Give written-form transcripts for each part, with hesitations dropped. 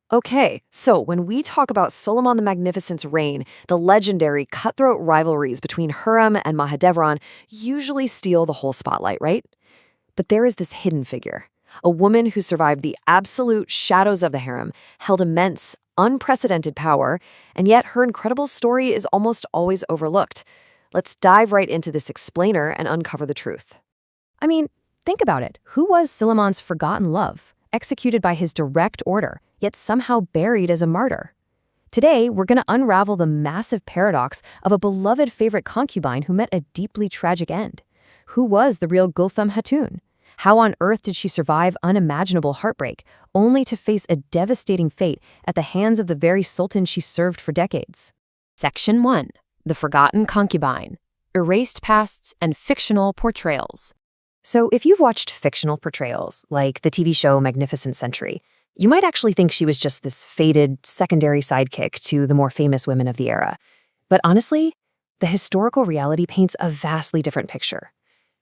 Okay, so when we talk about Suleiman the Magnificent's reign, the legendary cutthroat rivalries between Hurrem and Mahidevran usually steal the whole spotlight, right? But there is this hidden figure, a woman who survived the absolute shadows of the harem, held immense, unprecedented power, and yet her incredible story is almost always overlooked. Let's dive right into this explainer and uncover the truth. I mean, think about it. Who was Suleiman's forgotten love, executed by his direct order, yet somehow buried as a martyr? Today, we're going to unravel the massive paradox of a beloved favorite concubine who met a deeply tragic end. Who was the real Gulfem Hatun? How on earth did she survive unimaginable heartbreak, only to face a devastating fate at the hands of the very sultan she served for decades? Section 1. The Forgotten Concubine. Erased Pasts and Fictional Portrayals. So, if you've watched fictional portrayals, like the TV show Magnificent Century, you might actually think she was just this faded secondary sidekick to the more famous women of the era. But honestly, the historical reality paints a vastly different picture.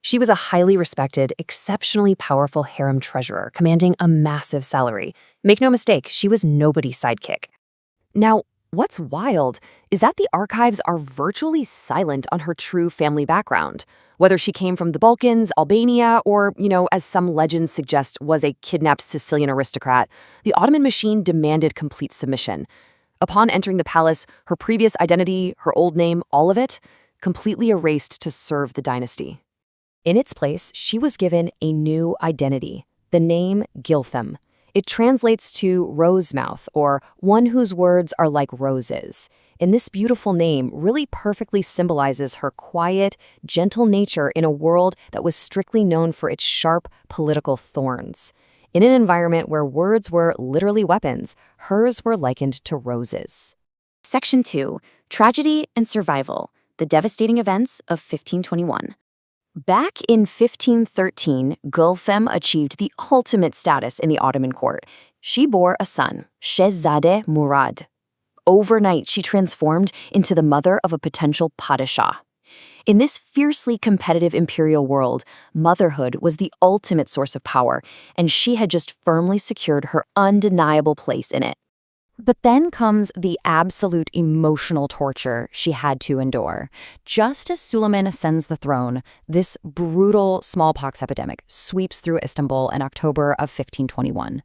She was a highly respected, exceptionally powerful harem treasurer, commanding a massive salary. Make no mistake, she was nobody's sidekick. Now, what's wild is that the archives are virtually silent on her true family background. Whether she came from the Balkans, Albania, or, as some legends suggest, was a kidnapped Sicilian aristocrat, the Ottoman machine demanded complete submission. Upon entering the palace, her previous identity, her old name, all of it, completely erased to serve the dynasty. In its place, she was given a new identity, the name Gulfem. It translates to rose mouth, or one whose words are like roses. And this beautiful name really perfectly symbolizes her quiet, gentle nature in a world that was strictly known for its sharp political thorns. In an environment where words were literally weapons, hers were likened to roses. Section 2. Tragedy and Survival. The Devastating Events of 1521. Back in 1513, Gulfem achieved the ultimate status in the Ottoman court. She bore a son, Shehzadeh Murad. Overnight, she transformed into the mother of a potential padishah. In this fiercely competitive imperial world, motherhood was the ultimate source of power, and she had just firmly secured her undeniable place in it. But then comes the absolute emotional torture she had to endure. Just as Suleiman ascends the throne, this brutal smallpox epidemic sweeps through Istanbul in October of 1521.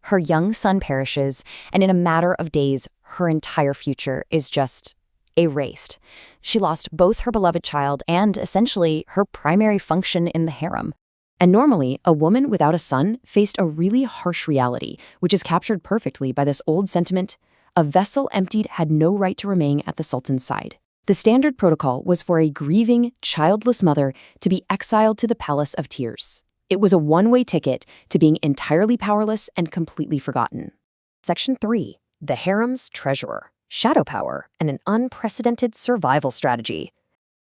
Her young son perishes, and in a matter of days, her entire future is just erased. She lost both her beloved child and, essentially, her primary function in the harem. And normally, a woman without a son faced a really harsh reality, which is captured perfectly by this old sentiment: a vessel emptied had no right to remain at the sultan's side. The standard protocol was for a grieving, childless mother to be exiled to the Palace of Tears. It was a one-way ticket to being entirely powerless and completely forgotten. Section 3. The harem's treasurer, shadow power, and an unprecedented survival strategy.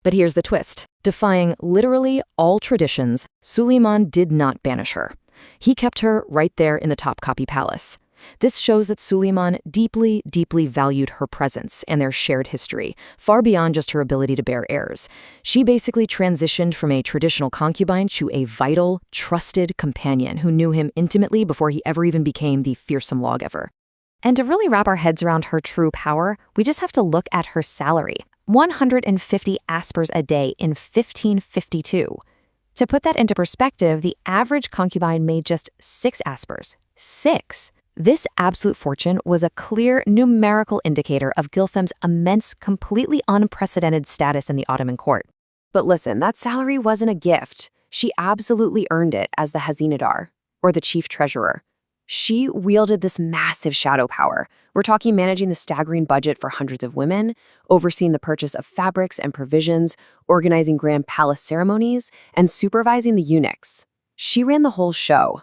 But here's the twist. Defying literally all traditions, Suleiman did not banish her. He kept her right there in the Topkapi Palace. This shows that Suleiman deeply, deeply valued her presence and their shared history, far beyond just her ability to bear heirs. She basically transitioned from a traditional concubine to a vital, trusted companion who knew him intimately before he ever even became the fearsome lawgiver. And to really wrap our heads around her true power, we just have to look at her salary. 150 aspers a day in 1552. To put that into perspective, the average concubine made just 6 aspers. 6! This absolute fortune was a clear numerical indicator of Gulfem's immense, completely unprecedented status in the Ottoman court. But listen, that salary wasn't a gift. She absolutely earned it as the Hazinadar, or the chief treasurer. She wielded this massive shadow power. We're talking managing the staggering budget for hundreds of women, overseeing the purchase of fabrics and provisions, organizing grand palace ceremonies, and supervising the eunuchs. She ran the whole show.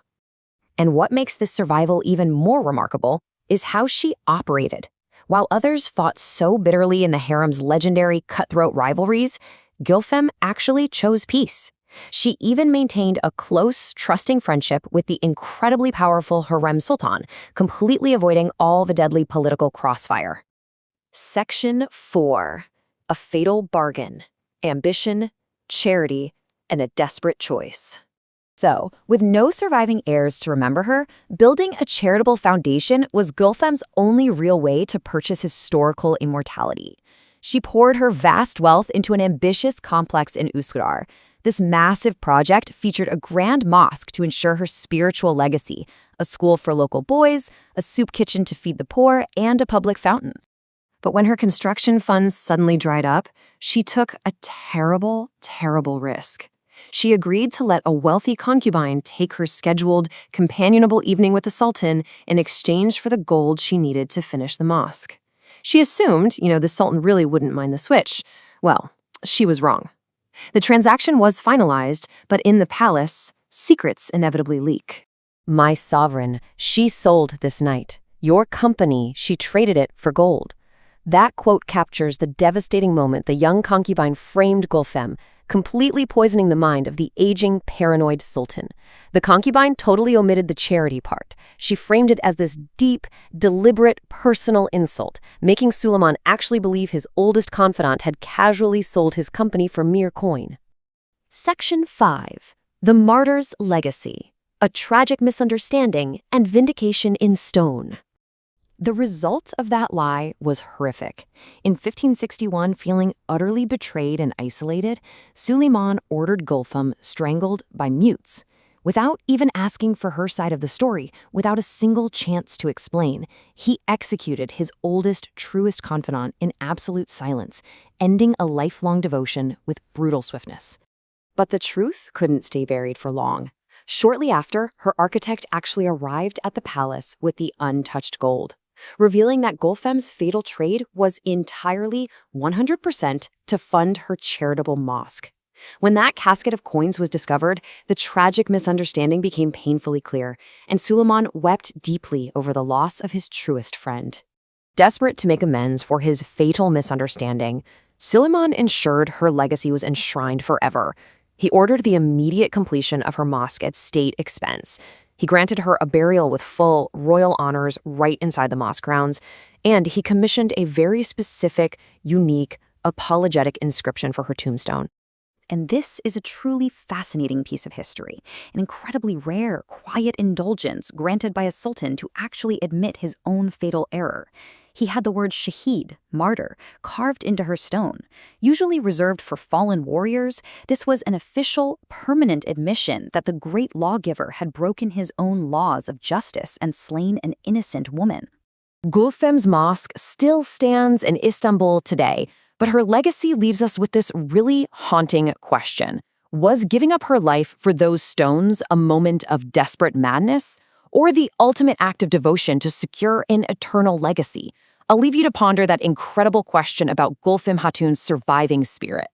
And what makes this survival even more remarkable is how she operated. While others fought so bitterly in the harem's legendary cutthroat rivalries, Gulfem actually chose peace. She even maintained a close, trusting friendship with the incredibly powerful Hurrem Sultan, completely avoiding all the deadly political crossfire. Section 4. A fatal bargain, ambition, charity, and a desperate choice. So, with no surviving heirs to remember her, building a charitable foundation was Gulfem's only real way to purchase historical immortality. She poured her vast wealth into an ambitious complex in Üsküdar. This massive project featured a grand mosque to ensure her spiritual legacy, a school for local boys, a soup kitchen to feed the poor, and a public fountain. But when her construction funds suddenly dried up, she took a terrible, terrible risk. She agreed to let a wealthy concubine take her scheduled, companionable evening with the Sultan in exchange for the gold she needed to finish the mosque. She assumed, the Sultan really wouldn't mind the switch. Well, she was wrong. The transaction was finalized, but in the palace, secrets inevitably leak. My sovereign, she sold this night. Your company, she traded it for gold. That quote captures the devastating moment the young concubine framed Gulfem, completely poisoning the mind of the aging, paranoid sultan. The concubine totally omitted the charity part. She framed it as this deep, deliberate, personal insult, making Suleiman actually believe his oldest confidant had casually sold his company for mere coin. Section 5. The Martyr's Legacy. A tragic misunderstanding and vindication in stone. The result of that lie was horrific. In 1561, feeling utterly betrayed and isolated, Suleiman ordered Gulfem strangled by mutes. Without even asking for her side of the story, without a single chance to explain, he executed his oldest, truest confidant in absolute silence, ending a lifelong devotion with brutal swiftness. But the truth couldn't stay buried for long. Shortly after, her architect actually arrived at the palace with the untouched gold, revealing that Gulfem's fatal trade was entirely 100% to fund her charitable mosque. When that casket of coins was discovered, the tragic misunderstanding became painfully clear, and Suleiman wept deeply over the loss of his truest friend. Desperate to make amends for his fatal misunderstanding, Suleiman ensured her legacy was enshrined forever. He ordered the immediate completion of her mosque at state expense. He granted her a burial with full royal honors right inside the mosque grounds, and he commissioned a very specific, unique, apologetic inscription for her tombstone. And this is a truly fascinating piece of history, an incredibly rare, quiet indulgence granted by a sultan to actually admit his own fatal error. He had the word shaheed, martyr, carved into her stone. Usually reserved for fallen warriors, this was an official, permanent admission that the great lawgiver had broken his own laws of justice and slain an innocent woman. Gulfem's mosque still stands in Istanbul today, but her legacy leaves us with this really haunting question. Was giving up her life for those stones a moment of desperate madness, or the ultimate act of devotion to secure an eternal legacy? I'll leave you to ponder that incredible question about Gulfem Hatun's surviving spirit.